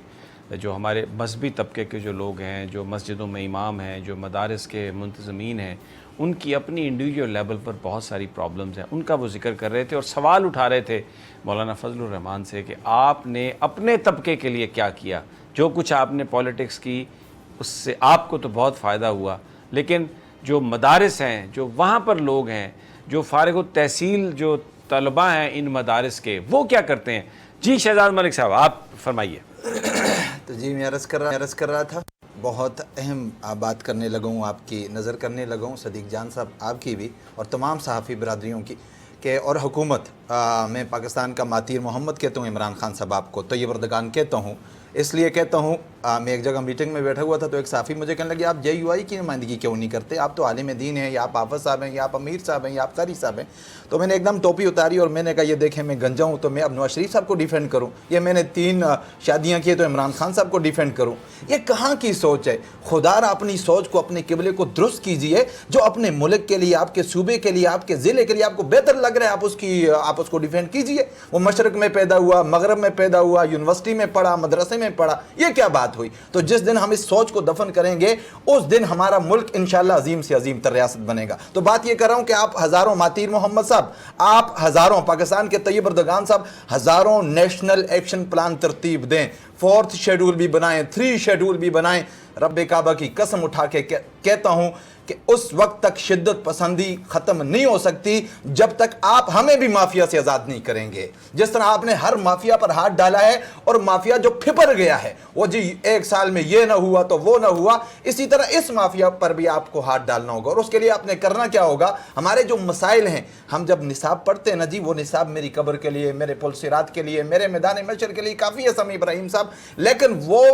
جو ہمارے مذہبی طبقے کے جو لوگ ہیں، جو مسجدوں میں امام ہیں، جو مدارس کے منتظمین ہیں، ان کی اپنی انڈیویجول لیول پر بہت ساری پرابلمز ہیں. ان کا وہ ذکر کر رہے تھے اور سوال اٹھا رہے تھے مولانا فضل الرحمان سے کہ آپ نے اپنے طبقے کے لیے کیا کیا. جو کچھ آپ نے پالیٹکس کی اس سے آپ کو تو بہت فائدہ ہوا، لیکن جو مدارس ہیں، جو وہاں پر لوگ ہیں، جو فارغ التحصیل جو طلباء ہیں ان مدارس کے، وہ کیا کرتے ہیں. جی شہزاد ملک صاحب آپ فرمائیے. تو جی میں عرض کر رہا تھا، بہت اہم بات کرنے لگا ہوں، آپ کی نظر کرنے لگا ہوں، صدیق جان صاحب آپ کی بھی اور تمام صحافی برادریوں کی، کہ اور حکومت میں پاکستان کا ماتیر محمد کہتا ہوں، عمران خان صاحب آپ کو طیب اردگان کہتا ہوں. اس لیے کہتا ہوں، میں ایک جگہ میٹنگ میں بیٹھا ہوا تھا تو ایک صحافی مجھے کہنے لگے آپ JUI کی نمائندگی کیوں نہیں کرتے، آپ تو عالم دین ہیں، یا آپ حافظ صاحب ہیں، یا آپ امیر صاحب ہیں، یا آپ قاری صاحب ہیں. تو میں نے ایک دم ٹوپی اتاری اور میں نے کہا یہ دیکھیں میں گنجا ہوں تو میں اب نواز شریف صاحب کو ڈیفینڈ کروں، یا میں نے 3 شادیاں کی تو عمران خان صاحب کو ڈیفینڈ کروں. یہ کہاں کی سوچ ہے؟ خدا را اپنی سوچ کو، اپنے قبلے کو درست کیجئے. جو اپنے ملک کے لیے، آپ کے صوبے کے لیے، آپ کے ضلع کے لیے آپ کو بہتر لگ رہا ہے آپ اس کو ڈیفینڈ کیجئے. وہ مشرق میں پیدا ہوا، مغرب میں پیدا ہوا، یونیورسٹی میں پڑھا، مدرسے میں پڑھا، یہ کیا بات ہوئی؟ تو جس دن ہم اس سوچ کو دفن کریں گے اس دن ہمارا ملک انشاءاللہ عظیم سے عظیم تر ریاست بنے گا. تو بات یہ کر رہا ہوں کہ آپ ہزاروں ماتیر محمد صاحب، آپ ہزاروں پاکستان کے طیب اردگان صاحب ہزاروں نیشنل ایکشن پلان ترتیب دیں، 4th شیڈول بھی بنائیں، 3 شیڈول بھی بنائیں. رب کعبہ کی قسم اٹھا کے کہتا ہوں کہ اس وقت تک شدت پسندی ختم نہیں ہو سکتی جب تک آپ ہمیں بھی مافیا سے آزاد نہیں کریں گے. جس طرح آپ نے ہر مافیا پر ہاتھ ڈالا ہے اور مافیا جو پھپر گیا ہے وہ جی 1 سال میں یہ نہ ہوا تو وہ نہ ہوا، اسی طرح اس مافیا پر بھی آپ کو ہاتھ ڈالنا ہوگا. اور اس کے لیے آپ نے کرنا کیا ہوگا؟ ہمارے جو مسائل ہیں، ہم جب نصاب پڑھتے ہیں نا جی، وہ نصاب میری قبر کے لیے، میرے پل صراط کے لیے، میرے میدان محشر کے لیے کافی ہے سمیع ابراہیم صاحب، لیکن وہ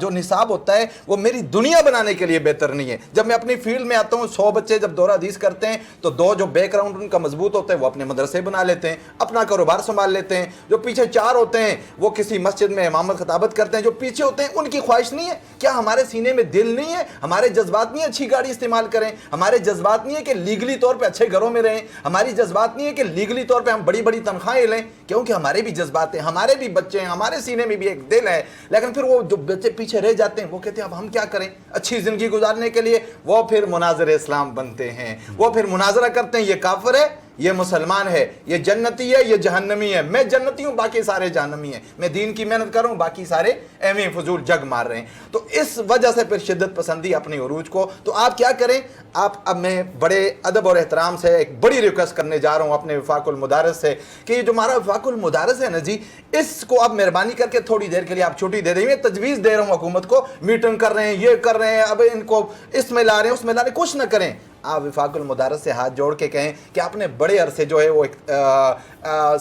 جو نصاب ہوتا ہے وہ میری دنیا بنانے کے لیے بہتر نہیں ہے. جب میں اپنی فیلڈ میں آتا ہوں، 100 بچے جب دورہ حدیث کرتے ہیں تو 2 جو بیک گراؤنڈ ان کا مضبوط ہوتا ہے وہ اپنے مدرسے بنا لیتے ہیں، اپنا کاروبار سنبھال لیتے ہیں. جو پیچھے 4 ہوتے ہیں وہ کسی مسجد میں امامت خطابت کرتے ہیں. جو پیچھے ہوتے ہیں ان کی خواہش نہیں ہے، کیا ہمارے سینے میں دل نہیں ہے؟ ہمارے جذبات نہیں ہے اچھی گاڑی استعمال کریں، ہمارے جذبات نہیں ہے کہ لیگلی طور پہ اچھے گھروں میں رہیں، ہماری جذبات نہیں ہے کہ لیگلی طور پہ ہم بڑی بڑی تنخواہیں لیں، کیونکہ ہمارے بھی جذبات ہیں، ہمارے بھی بچے ہیں، ہمارے سینے میں بھی ایک دل ہے. لیکن پھر وہ جو بچے پیچھے رہ جاتے ہیں وہ کہتے ہیں اب ہم کیا کریں اچھی زندگی گزارنے کے لیے، وہ پھر مناظر اسلام بنتے ہیں، وہ پھر مناظرہ کرتے ہیں، یہ کافر ہے، یہ مسلمان ہے، یہ جنتی ہے، یہ جہنمی ہے. میں جنتی ہوں، باقی سارے جہنمی ہیں. میں دین کی محنت کر رہا ہوں، باقی سارے ایویں فضول جگ مار رہے ہیں. تو اس وجہ سے پھر شدت پسندی اپنی عروج کو. تو آپ کیا کریں؟ اب میں بڑے ادب اور احترام سے ایک بڑی ریکویسٹ کرنے جا رہا ہوں اپنے وفاق المدارس سے کہ یہ جو ہمارا وفاق المدارس ہے نا جی، اس کو آپ مہربانی کر کے تھوڑی دیر کے لیے آپ چھٹی دے دیں. میں تجویز دے رہا ہوں حکومت کو، میٹنگ کر رہے ہیں، یہ کر رہے ہیں، اب ان کو اس میں لا رہے ہیں اس میں لا رہے ہیں، کچھ نہ کریں. آپ وفاق المدارس سے ہاتھ جوڑ کے کہیں کہ آپ نے بڑے عرصے جو ہے وہ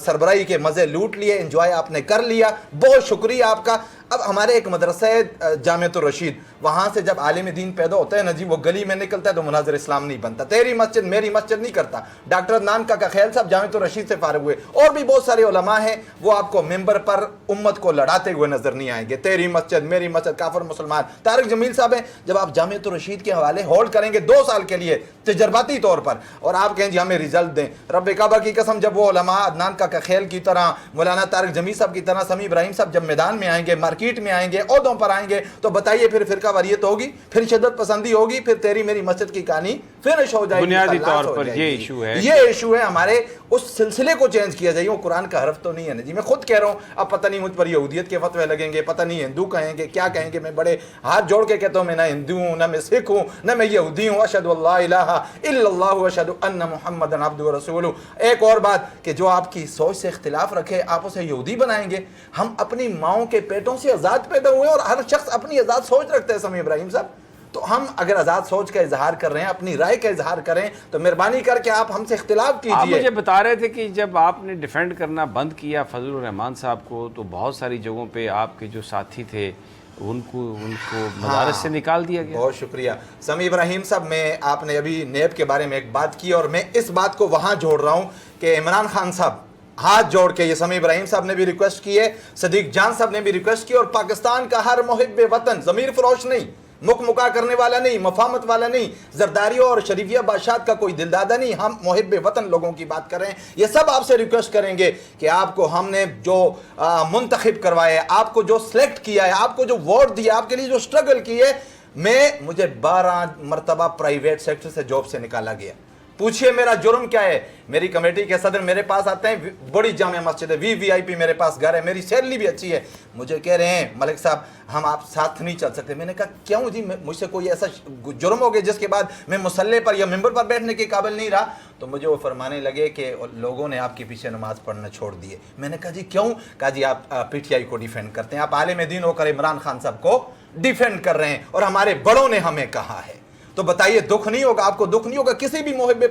سربراہی کے مزے لوٹ لیے، انجوائے آپ نے کر لیا، بہت شکریہ آپ کا. اب ہمارے ایک مدرسہ ہے جامعۃ الرشید، وہاں سے جب عالم دین پیدا ہوتا ہے نا جی، وہ گلی میں نکلتا ہے تو مناظر اسلام نہیں بنتا، تیری مسجد میری مسجد نہیں کرتا. ڈاکٹر عدنان کا خیال صاحب جامعۃ الرشید سے فارغ ہوئے، اور بھی بہت سارے علماء ہیں، وہ آپ کو ممبر پر امت کو لڑاتے ہوئے نظر نہیں آئیں گے، تیری مسجد میری مسجد، کافر مسلمان. طارق جمیل صاحب ہیں، جب آپ جامعۃ الرشید کے حوالے ہولڈ کریں گے 2 سال کے لیے تجرباتی طور پر، اور آپ کہیں جی ہمیں رزلٹ دیں، رب کعبہ کی قسم جب وہ علماء عدنان کا خیل کی طرح، مولانا طارق جمیل صاحب کی طرح، سمیع ابراہیم صاحب جب میدان میں آئیں گے، مارکیٹ میں آئیں گے، عہدوں پر آئیں گے، تو بتائیے پھر فرقہ واریت ہوگی، پھر شدت پسندی ہوگی، پھر تیری میری مسجد کی کہانی فنش ہو جائے گی. بنیادی طور پر یہ ایشو ہے، ہمارے اس سلسلے کو چینج کیا جائے. وہ قرآن کا حرف تو نہیں ہے نا جی، میں خود کہہ رہا ہوں. اب پتہ نہیں مجھ پر یہودیت کے فتوے لگیں گے، پتہ نہیں ہندو کہیں گے، کیا کہیں گے. میں بڑے ہاتھ جوڑ کے کہتا ہوں میں نہ ہندو ہوں، نہ میں سکھ ہوں، نہ میں یہودی ہوں. اشہد اللہ الہ الا اللہ واشہد ان محمد عبدہ ورسولہ. ایک اور بات کہ جو آپ کی سوچ سے اختلاف رکھے آپ اسے یہودی بنائیں گے. ہم اپنی ماؤں کے پیٹوں سے آزاد پیدا ہوئے اور ہر شخص اپنی آزاد سوچ رکھتا ہے. سمیع ابراہیم صاحب تو ہم اگر آزاد سوچ کا اظہار کر رہے ہیں، اپنی رائے کا اظہار کریں، تو مہربانی کر کے آپ ہم سے اختلاف آپ کیجئے۔ مجھے بتا رہے تھے کہ جب آپ نے ڈیفینڈ کرنا بند کیا فضل الرحمان صاحب کو تو بہت ساری جگہوں پہ آپ کے جو ساتھی تھے ان کو مدارس سے نکال دیا گیا۔ بہت شکریہ سمیع ابراہیم صاحب، آپ نے ابھی نیب کے بارے میں ایک بات کی، اور میں اس بات کو وہاں جوڑ رہا ہوں کہ عمران خان صاحب ہاتھ جوڑ کے، یہ سمیع ابراہیم صاحب نے بھی ریکویسٹ کی ہے، صدیق جان صاحب نے بھی ریکویسٹ کی، اور پاکستان کا ہر محب وطن، ضمیر فروش نہیں، مکا کرنے والا نہیں، مفاہمت والا نہیں، زرداریوں اور شریفیہ بادشاہت کا کوئی دلدادہ نہیں، ہم محب وطن لوگوں کی بات کر رہے ہیں، یہ سب آپ سے ریکویسٹ کریں گے کہ آپ کو ہم نے جو منتخب کروایا ہے، آپ کو جو سلیکٹ کیا ہے، آپ کو جو ووٹ دیا، آپ کے لیے جو سٹرگل کی ہے، مجھے 12 مرتبہ پرائیویٹ سیکٹر سے جاب سے نکالا گیا۔ پوچھئے میرا جرم کیا ہے؟ میری کمیٹی کے صدر میرے پاس آتے ہیں، بڑی جامع مسجد ہے، وی آئی پی میرے پاس گھر ہے، میری سیلری بھی اچھی ہے، مجھے کہہ رہے ہیں ملک صاحب ہم آپ ساتھ نہیں چل سکتے۔ میں نے کہا کیوں جی، مجھ سے کوئی ایسا جرم ہو گیا جس کے بعد میں مسلح پر یا ممبر پر بیٹھنے کے قابل نہیں رہا؟ تو مجھے وہ فرمانے لگے کہ لوگوں نے آپ کے پیچھے نماز پڑھنا چھوڑ دیے۔ میں نے کہا جی کیوں؟ کہا جی آپ پی ٹی آئی کو ڈیفینڈ کرتے ہیں، آپ عالم دین ہو کر عمران خان صاحب کو ڈیفینڈ کر رہے ہیں، اور ہمارے بڑوں نے ہمیں کہا ہے۔ تو بتائیے دکھ نہیں ہوگا آپ کو؟ دکھ نہیں ہوگا کسی بھی محب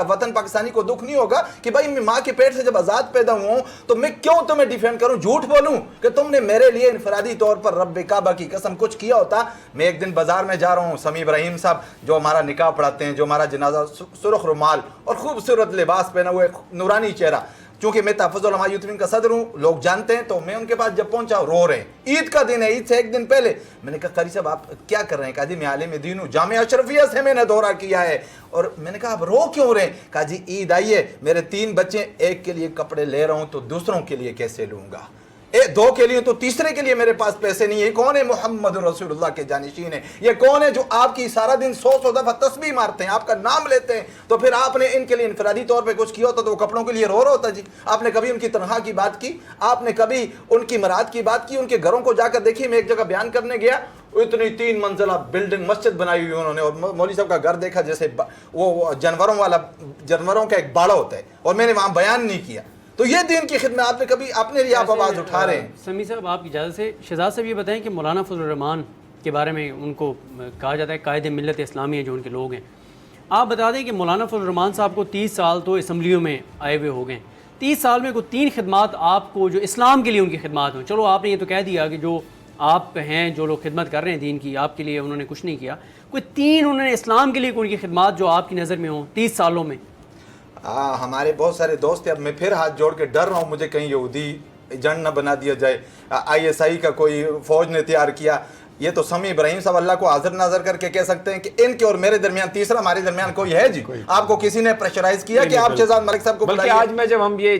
وطن پاکستانی کو؟ دکھ نہیں ہوگا کہ بھائی میں ماں کے پیٹ سے جب آزاد پیدا ہوں تو میں کیوں تمہیں ڈیفینڈ کروں، جھوٹ بولوں کہ تم نے میرے لیے انفرادی طور پر رب کعبہ کی قسم کچھ کیا ہوتا؟ میں ایک دن بازار میں جا رہا ہوں، سمیع ابراہیم صاحب جو ہمارا نکاح پڑھاتے ہیں، جو ہمارا جنازہ، سرخ رومال اور خوبصورت لباس پہنا ہوئے، نورانی چہرہ، چونکہ میں تحفظ علماء یوتھ ونگ کا صدر ہوں، لوگ جانتے ہیں، تو میں ان کے پاس جب پہنچا رو رہے ہیں، عید کا دن ہے، عید سے ایک دن پہلے۔ میں نے کہا قاری صاحب آپ کیا کر رہے ہیں؟ کہا جی میں عالم دین ہوں، جامعہ اشرفیہ سے میں نے دورہ کیا ہے۔ اور میں نے کہا آپ رو کیوں رہے ہیں؟ کہا جی عید آئی ہے، میرے 3 بچے، ایک کے لیے کپڑے لے رہا ہوں تو دوسروں کے لیے کیسے لوں گا؟ 2 کے لیے تو تیسرے کے لیے میرے پاس پیسے نہیں ہیں۔ کون ہے محمد رسول اللہ کے جانشین ہیں؟ یہ کون ہے جو آپ کی سارا دن 100 دفعہ تسبیح مارتے ہیں، آپ کا نام لیتے ہیں؟ تو پھر آپ نے ان کے لیے انفرادی طور پہ کچھ کیا ہوتا تو وہ کپڑوں کے لیے رو رہا ہوتا جی؟ آپ نے کبھی ان کی تنخواہ کی بات کی؟ آپ نے کبھی ان کی مراد کی بات کی؟ ان کے گھروں کو جا کر دیکھیے، میں ایک جگہ بیان کرنے گیا، اتنی 3 منزلہ بلڈنگ مسجد بنائی ہوئی انہوں نے، اور مولوی صاحب کا گھر دیکھا جیسے وہ جانوروں کا ایک باڑا ہوتا ہے، اور میں نے وہاں بیان نہیں کیا۔ تو یہ دین کی خدمت آپ نے کبھی اپنے لیے آپ آواز اٹھا رہے ہیں؟ سمیع صاحب آپ کی اجازت سے شہزاد صاحب یہ بتائیں کہ مولانا فضل الرحمان کے بارے میں ان کو کہا جاتا ہے قائد ملت اسلامی جو ان کے لوگ ہیں، آپ بتا دیں کہ مولانا فضل الرحمان صاحب کو 30 سال تو اسمبلیوں میں آئے ہوئے ہو گئے، 30 سال میں کوئی 3 خدمات آپ کو جو اسلام کے لیے ان کی خدمات ہوں، چلو آپ نے یہ تو کہہ دیا کہ جو آپ ہیں جو لوگ خدمت کر رہے ہیں دین کی، آپ کے لیے انہوں نے کچھ نہیں کیا، کوئی 3 انہوں نے اسلام کے لیے ان کی خدمات جو آپ کی نظر میں ہوں 30 سالوں میں؟ ہمارے بہت سارے دوست ہیں، اب میں پھر ہاتھ جوڑ کے ڈر رہا ہوں مجھے کہیں یہودی ایجنٹ نہ بنا دیا جائے، ISI کا کوئی فوج نے تیار کیا۔ یہ تو سمیع ابراہیم صاحب اللہ کو حاضر ناظر کر کے کہہ سکتے ہیں کہ ان کے اور میرے درمیان تیسرا ہمارے درمیان کوئی ہے جی؟ آپ کو کسی نے پریشرائز کیا کہ آپ شہزاد ملک صاحب کو بلکہ آج میں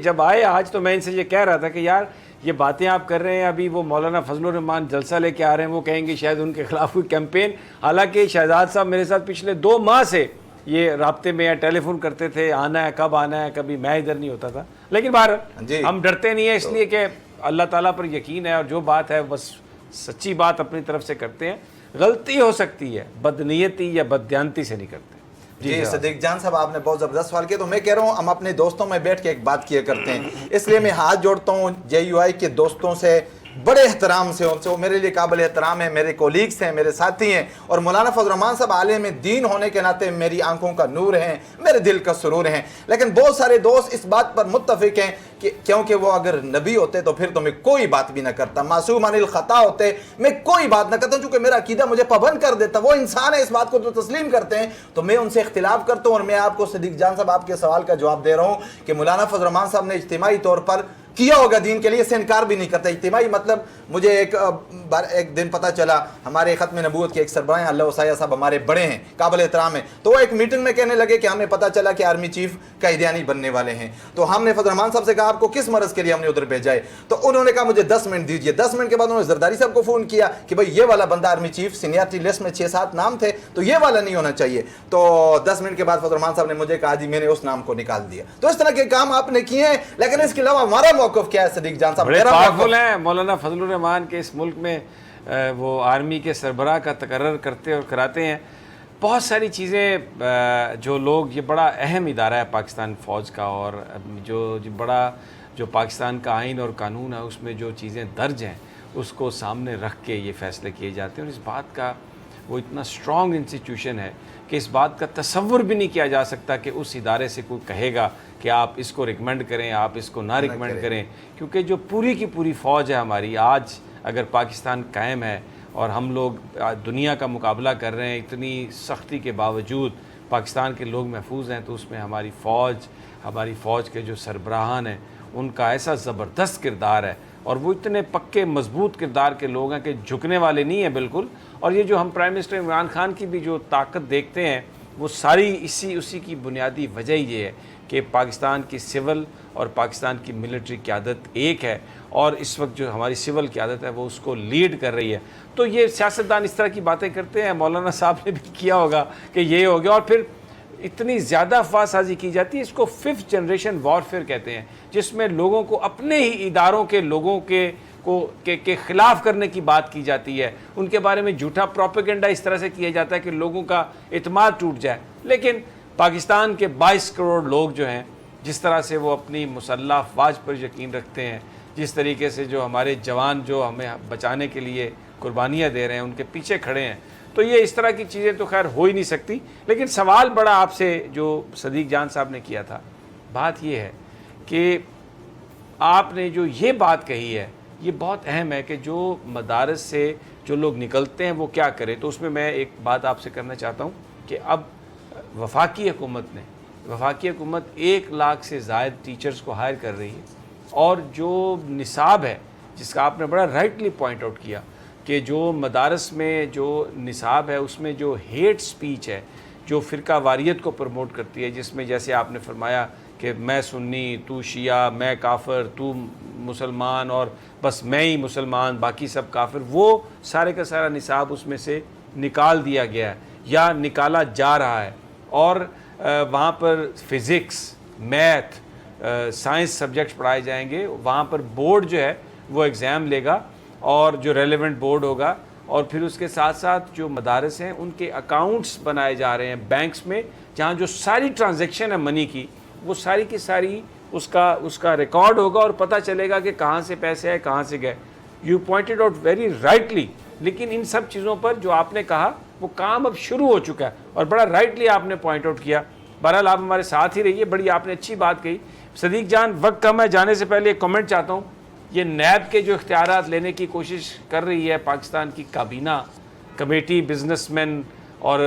جب آئے آج تو میں ان سے یہ کہہ رہا تھا کہ یار یہ باتیں آپ کر رہے ہیں، ابھی وہ مولانا فضل الرحمان جلسہ لے کے آ رہے ہیں، وہ کہیں گے شاید ان کے خلاف کوئی کیمپین، حالانکہ شہزاد صاحب میرے ساتھ پچھلے 2 ماہ سے یہ رابطے میں یا ٹیلی فون کرتے تھے، آنا ہے کب آنا ہے، کبھی میں ادھر نہیں ہوتا تھا، لیکن بہرحال ہم ڈرتے نہیں ہیں، اس لیے کہ اللہ تعالیٰ پر یقین ہے، اور جو بات ہے بس سچی بات اپنی طرف سے کرتے ہیں، غلطی ہو سکتی ہے، بدنیتی یا بددیانتی سے نہیں کرتے۔ جی صدیق جان صاحب آپ نے بہت زبردست سوال کیا، تو میں کہہ رہا ہوں ہم اپنے دوستوں میں بیٹھ کے ایک بات کیا کرتے ہیں، اس لیے میں ہاتھ جوڑتا ہوں JUI کے دوستوں سے، بڑے احترام سے، ان سے، وہ میرے لیے قابل احترام ہیں، میرے کولیگس ہیں، میرے ساتھی ہیں، اور مولانا فضل الرحمان صاحب عالم دین ہونے کے ناطے میری آنکھوں کا نور ہیں، میرے دل کا سرور ہیں، لیکن بہت سارے دوست اس بات پر متفق ہیں کہ کیونکہ وہ اگر نبی ہوتے تو پھر تو میں کوئی بات بھی نہ کرتا، معصوم عن الخطا ہوتے میں کوئی بات نہ کرتا، چونکہ میرا عقیدہ مجھے پابند کر دیتا، وہ انسان ہے، اس بات کو تو تسلیم کرتے ہیں، تو میں ان سے اختلاف کرتا ہوں۔ اور میں آپ کو صدیق جان صاحب آپ کے سوال کا جواب دے رہا ہوں کہ مولانا فضل الرحمان صاحب نے اجتماعی طور پر کیا ہوگا دین کے لیے، اس سے انکار بھی نہیں کرتا۔ اجتماعی مطلب مجھے ایک دن پتہ چلا، ہمارے ختم نبوت کے ایک سربراہ ہیں، اللہ وسایہ صاحب ہمارے بڑے ہیں، قابل احترام ہیں، تو وہ ایک میٹنگ میں کہنے لگے کہ ہمیں پتہ چلا کہ آرمی چیف قائدیانی بننے والے ہیں، تو ہم نے فضل الرحمان صاحب سے کہا آپ کو کس مرض کے لیے ہم نے ادھر بھیجا ہے؟ تو انہوں نے کہا مجھے 10 منٹ دیجیے۔ 10 منٹ کے بعد انہوں نے زرداری صاحب کو فون کیا کہ بھائی یہ والا بندہ آرمی چیف، سینئرٹی لسٹ میں 6-7 نام تھے، تو یہ والا نہیں ہونا چاہیے۔ تو 10 منٹ کے بعد فضل الرحمان صاحب نے مجھے کہا جی میں نے اس نام کو نکال دیا۔ تو اس طرح کے کام آپ نے کیے ہیں، لیکن اس کے علاوہ ہمارا موقف کیا ہے صدیق جان صاحب؟ بڑے پاورفل ہیں مولانا فضل الرحمان کے، اس ملک میں وہ آرمی کے سربراہ کا تقرر کرتے اور کراتے ہیں، بہت ساری چیزیں جو لوگ، یہ بڑا اہم ادارہ ہے پاکستان فوج کا، اور جو پاکستان کا آئین اور قانون ہے اس میں جو چیزیں درج ہیں اس کو سامنے رکھ کے یہ فیصلے کیے جاتے ہیں، اور اس بات کا وہ اتنا اسٹرانگ انسٹیٹیوشن ہے کہ اس بات کا تصور بھی نہیں کیا جا سکتا کہ اس ادارے سے کوئی کہے گا کہ آپ اس کو ریکمینڈ کریں، آپ اس کو نہ ریکمینڈ کریں، کیونکہ جو پوری کی پوری فوج ہے ہماری، آج اگر پاکستان قائم ہے اور ہم لوگ دنیا کا مقابلہ کر رہے ہیں، اتنی سختی کے باوجود پاکستان کے لوگ محفوظ ہیں، تو اس میں ہماری فوج کے جو سربراہان ہیں ان کا ایسا زبردست کردار ہے، اور وہ اتنے پکے مضبوط کردار کے لوگ ہیں کہ جھکنے والے نہیں ہیں بالکل. اور یہ جو ہم پرائم منسٹر عمران خان کی بھی جو طاقت دیکھتے ہیں وہ ساری اسی کی بنیادی وجہ یہ ہے کہ پاکستان کی سول اور پاکستان کی ملٹری قیادت ایک ہے، اور اس وقت جو ہماری سول قیادت ہے وہ اس کو لیڈ کر رہی ہے. تو یہ سیاستدان اس طرح کی باتیں کرتے ہیں، مولانا صاحب نے بھی کیا ہوگا کہ یہ ہو گیا، اور پھر اتنی زیادہ افواہ سازی کی جاتی ہے. اس کو 5th جنریشن وارفیئر کہتے ہیں، جس میں لوگوں کو اپنے ہی اداروں کے لوگوں کے خلاف کرنے کی بات کی جاتی ہے، ان کے بارے میں جھوٹا پروپیگنڈا اس طرح سے کیا جاتا ہے کہ لوگوں کا اعتماد ٹوٹ جائے. لیکن پاکستان کے 22 کروڑ لوگ جو ہیں، جس طرح سے وہ اپنی مسلح افواج پر یقین رکھتے ہیں، جس طریقے سے جو ہمارے جوان جو ہمیں بچانے کے لیے قربانیاں دے رہے ہیں، ان کے پیچھے کھڑے ہیں، تو یہ اس طرح کی چیزیں تو خیر ہو ہی نہیں سکتی. لیکن سوال بڑا آپ سے جو صدیق جان صاحب نے کیا تھا، بات یہ ہے کہ آپ نے جو یہ بات کہی ہے یہ بہت اہم ہے کہ جو مدارس سے جو لوگ نکلتے ہیں وہ کیا کریں. تو اس میں میں ایک بات آپ سے کرنا چاہتا ہوں کہ اب وفاقی حکومت 1 لاکھ سے زائد ٹیچرز کو ہائر کر رہی ہے، اور جو نصاب ہے جس کا آپ نے بڑا رائٹلی پوائنٹ آؤٹ کیا کہ جو مدارس میں جو نصاب ہے اس میں جو ہیٹ سپیچ ہے، جو فرقہ واریت کو پروموٹ کرتی ہے، جس میں جیسے آپ نے فرمایا کہ میں سنی، تو شیعہ، میں کافر، تو مسلمان اور بس میں ہی مسلمان، باقی سب کافر، وہ سارے کا سارا نصاب اس میں سے نکال دیا گیا ہے یا نکالا جا رہا ہے. اور وہاں پر فزکس، میتھ، سائنس سبجیکٹس پڑھائے جائیں گے. وہاں پر بورڈ جو ہے وہ ایگزام لے گا، اور جو ریلیونٹ بورڈ ہوگا، اور پھر اس کے ساتھ ساتھ جو مدارس ہیں ان کے اکاؤنٹس بنائے جا رہے ہیں بینکس میں، جہاں جو ساری ٹرانزیکشن ہے منی کی، وہ ساری کی ساری اس کا ریکارڈ ہوگا، اور پتہ چلے گا کہ کہاں سے پیسے آئے، کہاں سے گئے. You pointed out very rightly. لیکن ان سب چیزوں پر جو آپ نے کہا وہ کام اب شروع ہو چکا ہے، اور بڑا رائٹلی آپ نے پوائنٹ آؤٹ کیا. بہرحال آپ ہمارے ساتھ ہی رہیے، بڑی آپ نے اچھی بات کہی. صدیق جان، وقت کم ہے، جانے سے پہلے ایک کمنٹ چاہتا ہوں. یہ نیب کے جو اختیارات لینے کی کوشش کر رہی ہے پاکستان کی کابینہ کمیٹی، بزنس مین اور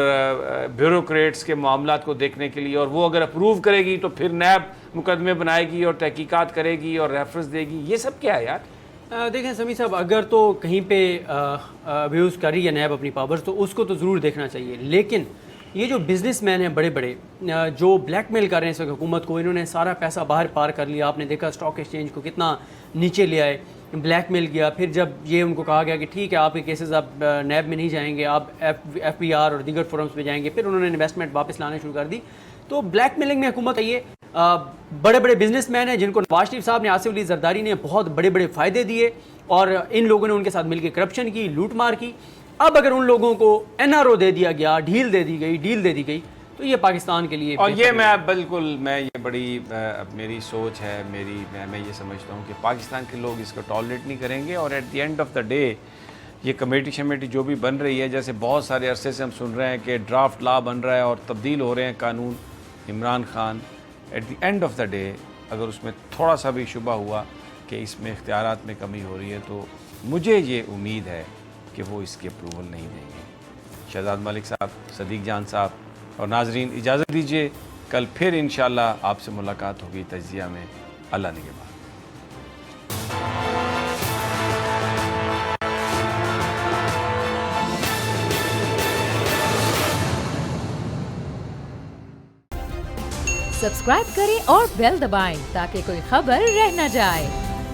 بیوروکریٹس کے معاملات کو دیکھنے کے لیے، اور وہ اگر اپروو کرے گی تو پھر نیب مقدمے بنائے گی اور تحقیقات کرے گی اور ریفرنس دے گی، یہ سب کیا ہے یار؟ دیکھیں سمیع صاحب، اگر تو کہیں پہ ابیوز کر رہی ہے نیب اپنی پاورز تو اس کو تو ضرور دیکھنا چاہیے. لیکن یہ جو بزنس مین ہیں بڑے بڑے جو بلیک میل کر رہے ہیں اس وقت حکومت کو، انہوں نے سارا پیسہ باہر پار کر لیا. آپ نے دیکھا اسٹاک ایکسچینج کو کتنا نیچے لے آئے، بلیک میل کیا. پھر جب یہ ان کو کہا گیا کہ ٹھیک ہے آپ کے کیسز اب نیب میں نہیں جائیں گے، آپ ایف بی آر اور دیگر فورمز پہ جائیں گے، پھر انہوں نے انویسٹمنٹ واپس لانا شروع کر دی. تو بلیک میلنگ میں حکومت آئی ہے. بڑے بڑے بزنس مین ہیں جن کو نواز شریف صاحب نے، آصف علی زرداری نے بہت بڑے بڑے فائدے دیے، اور ان لوگوں نے ان کے ساتھ مل کے کرپشن کی، لوٹ مار کی. اب اگر ان لوگوں کو این آر او دے دیا گیا، ڈیل دے دی گئی تو یہ پاکستان کے لیے، اور یہ میں یہ بڑی میری سوچ ہے، میں یہ سمجھتا ہوں کہ پاکستان کے لوگ اس کو ٹالریٹ نہیں کریں گے. اور at the end of the day یہ کمیٹی جو بھی بن رہی ہے، جیسے بہت سارے عرصے سے ہم سن رہے ہیں کہ ڈرافٹ لا بن رہا ہے اور تبدیل ہو رہے ہیں قانون Imran Khan, at the end of the day اگر اس میں تھوڑا سا بھی شبہ ہوا کہ اس میں اختیارات میں کمی ہو رہی ہے تو مجھے یہ امید ہے کہ وہ اس کی اپروول نہیں دیں گے. شہزاد ملک صاحب، صدیق جان صاحب اور ناظرین، اجازت دیجیے، کل پھر انشاءاللہ آپ سے ملاقات ہوگی تجزیہ میں. اللہ نگہبان. سبسکرائب کریں اور بیل دبائیں تاکہ کوئی خبر رہ نہ جائے.